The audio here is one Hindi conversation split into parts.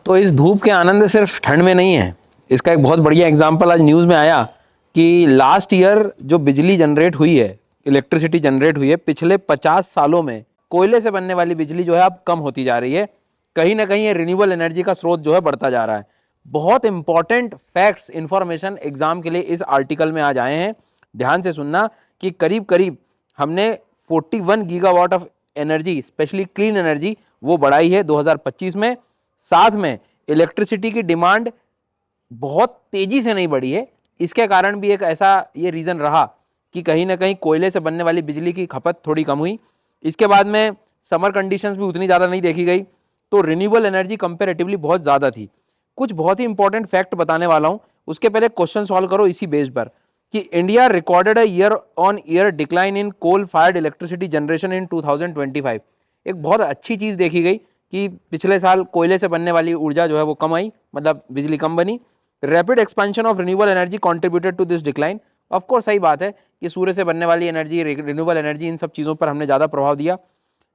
तो इस धूप के आनंद सिर्फ ठंड में नहीं है। इसका एक बहुत बढ़िया एग्जाम्पल आज न्यूज़ में आया कि लास्ट ईयर जो बिजली जनरेट हुई है, इलेक्ट्रिसिटी जनरेट हुई है, पिछले 50 सालों में कोयले से बनने वाली बिजली जो है अब कम होती जा रही है। कहीं ना कहीं ये रिन्यूएबल एनर्जी का स्रोत जो है बढ़ता जा रहा है। बहुत इंपॉर्टेंट फैक्ट्स, इंफॉर्मेशन एग्जाम के लिए इस आर्टिकल में आज आए हैं। ध्यान से सुनना कि करीब करीब हमने 41 gigawatt of energy, specially clean energy, वो बढ़ाई है 2025 में। साथ में इलेक्ट्रिसिटी की डिमांड बहुत तेजी से नहीं बढ़ी है। इसके कारण भी एक ऐसा ये रीजन रहा कि कहीं ना कहीं कोयले से बनने वाली बिजली की खपत थोड़ी कम हुई। इसके बाद में समर कंडीशंस भी उतनी ज़्यादा नहीं देखी गई, तो रिन्यूएबल एनर्जी कंपेरेटिवली बहुत ज़्यादा थी। कुछ बहुत ही इंपॉर्टेंट फैक्ट बताने वाला हूँ, उसके पहले क्वेश्चन सॉल्व करो इसी बेस पर कि India recorded a year on year decline in coal fired electricity generation in 2025। एक बहुत अच्छी चीज़ देखी गई कि पिछले साल कोयले से बनने वाली ऊर्जा जो है वो कम आई, मतलब बिजली कम बनी। Rapid expansion of renewable energy contributed to this decline. Of course सही बात है कि सूर्य से बनने वाली एनर्जी, रिन्यूएबल एनर्जी, इन सब चीज़ों पर हमने ज़्यादा प्रभाव दिया,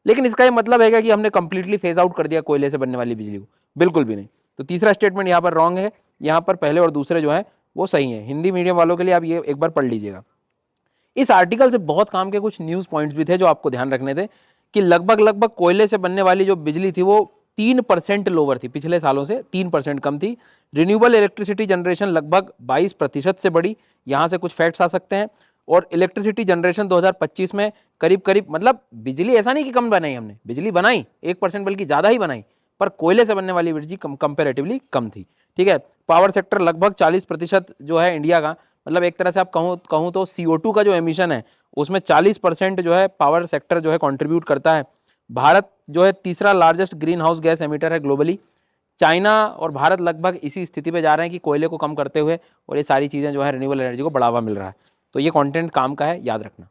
लेकिन इसका ये मतलब है क्या कि हमने कंप्लीटली फेज आउट कर दिया कोयले से बनने वाली बिजली को? बिल्कुल भी नहीं। तो तीसरा स्टेटमेंट यहाँ पर रॉन्ग है। यहाँ पर पहले और दूसरे जो है वो सही है। हिंदी मीडियम वालों के लिए आप ये एक बार पढ़ लीजिएगा। इस आर्टिकल से बहुत काम के कुछ न्यूज़ पॉइंट्स भी थे जो आपको ध्यान रखने थे कि लगभग कोयले से बनने वाली जो बिजली थी वो 3% लोअर थी, पिछले सालों से 3% कम थी। रिन्यूएबल इलेक्ट्रिसिटी जनरेशन लगभग 22% से बढ़ी। यहाँ से कुछ फैक्ट्स आ सकते हैं। और इलेक्ट्रिसिटी जनरेशन 2025 में करीब करीब, मतलब बिजली ऐसा नहीं कि कम बनाई, हमने बिजली बनाई 1% बल्कि ज़्यादा ही बनाई, पर कोयले से बनने वाली बिजली कंपेरेटिवली कम थी। ठीक है। पावर सेक्टर लगभग 40% जो है इंडिया का, मतलब एक तरह से आप कहूँ तो CO2 का जो एमिशन है उसमें 40% जो है पावर सेक्टर जो है कंट्रीब्यूट करता है। भारत जो है तीसरा largest green house gas emitter है ग्लोबली। चाइना और भारत लगभग इसी स्थिति पे जा रहे हैं कि कोयले को कम करते हुए, और ये सारी चीज़ें जो है रिन्यूएबल एनर्जी को बढ़ावा मिल रहा है। तो ये कंटेंट काम का है, याद रखना।